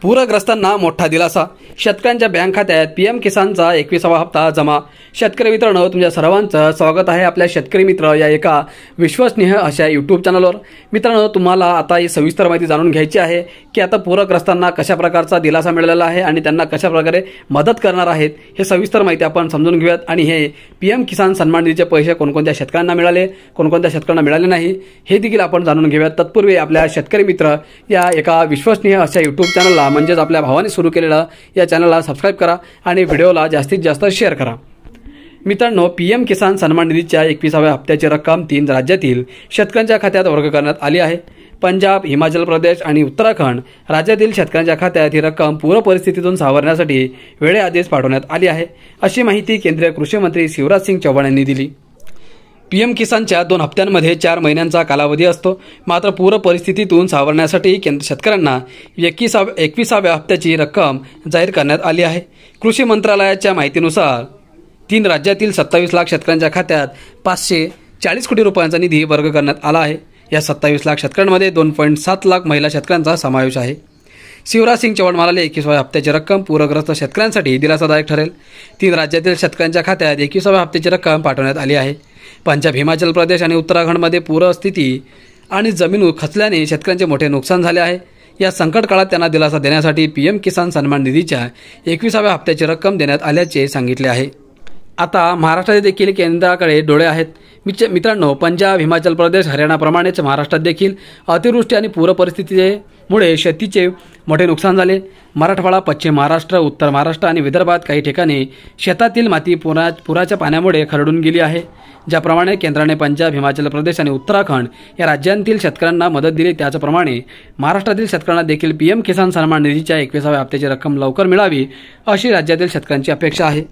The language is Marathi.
पूरग्रस्तांना मोठा दिलासा। शेतकऱ्यांच्या बँक खात्यात पीएम किसानचा 21वा हप्ता जमा। शेतकरी मित्रांनो, तुमच्या सर्वांचं स्वागत आहे आपल्या शेतकरी मित्र या एका विश्वसनीय अशा यूट्यूब चॅनलवर। मित्रांनो, तुम्हाला आता ही सविस्तर माहिती जाणून घ्यायची आहे की आता पूरग्रस्तांना कशा प्रकारचा दिलासा मिळालेला आहे आणि त्यांना कशा प्रकारे मदत करणार आहेत, हे सविस्तर माहिती आपण समजून घेऊयात। आणि हे पीएम किसान सन्मान निधीचे पैसे कोणकोणत्या शेतकऱ्यांना मिळाले, कोणकोणत्या शेतकऱ्यांना मिळाले नाही, हे देखील आपण जाणून घेऊयात। तत्पूर्वी आपल्या शेतकरी मित्र या एका विश्वसनीय अशा यूट्यूब चॅनलला म्हणजेच आपल्या भावाने सुरू केलेला या चॅनलला सबस्क्राइब करा आणि व्हिडिओला जास्तीत जास्त शेअर करा। मित्रांनो, पीएम किसान सन्मान निधीच्या 21व्या हप्त्याची रक्कम 3 राज्यातील शेतकऱ्यांच्या खात्यात वर्ग करण्यात आली आहे। पंजाब, हिमाचल प्रदेश आणि उत्तराखंड राज्यातील शेतकऱ्यांच्या खात्यात ही रक्कम पूर परिस्थितीतून सावरण्यासाठी वेळेआधीच पाठवण्यात आली आहे, अशी माहिती केंद्रीय कृषी मंत्री शिवराज सिंग चौहान यांनी दिली। पीएम किसानच्या 2 हप्त्यांमध्ये 4 महिन्यांचा कालावधी असतो। मात्र पूर परिस्थितीतून सावरण्यासाठी केंद्र शेतकऱ्यांना 21व्या हप्त्याची रक्कम जाहीर करण्यात आली आहे। कृषी मंत्रालयाच्या माहितीनुसार 3 राज्यातील 27 लाख शेतकऱ्यांच्या खात्यात 540 कोटी रुपयांचा निधी वर्ग करण्यात आला आहे। या 27 लाख शेतकऱ्यांमध्ये 2.7 लाख महिला शेतकऱ्यांचा समावेश आहे। शिवराज सिंग चौहान म्हणाले, 21व्या हप्त्याची रक्कम पूरग्रस्त शेतकऱ्यांसाठी दिलासादायक ठरेल। 3 राज्यातील शेतकऱ्यांच्या खात्यात 21व्या हप्त्याची रक्कम पाठवण्यात आली आहे। पंजाब, हिमाचल प्रदेश आणि उत्तराखंडमध्ये पूरस्थिती आणि जमीन खचल्याने शेतकऱ्यांचे मोठे नुकसान झाले आहे। या संकट काळात त्यांना दिलासा देण्यासाठी पीएम किसान सन्मान निधीच्या 21व्या हप्त्याची रक्कम देण्यात आल्याचे सांगितले आहे। आता महाराष्ट्रात देखील केंद्राकडे डोळे आहेत। मित्रांनो, पंजाब, हिमाचल प्रदेश, हरियाणाप्रमाणेच महाराष्ट्रात देखील अतिवृष्टी आणि पूर परिस्थितीमुळे शेतीचे मोठे नुकसान झाले। मराठवाडा, पश्चिम महाराष्ट्र, उत्तर महाराष्ट्र आणि विदर्भात काही ठिकाणी शेतातील माती पुराच्या पाण्यामुळे खरडून गेली आहे। ज्याप्रमाणे केंद्राने पंजाब, हिमाचल प्रदेश आणि उत्तराखंड या राज्यांतील शेतकऱ्यांना मदत दिली, त्याचप्रमाणे महाराष्ट्रातील शेतकऱ्यांना देखील पीएम किसान सन्मान निधीच्या 21व्या हप्त्याची रक्कम लवकर मिळावी, अशी राज्यातील शेतकऱ्यांची अपेक्षा आहे।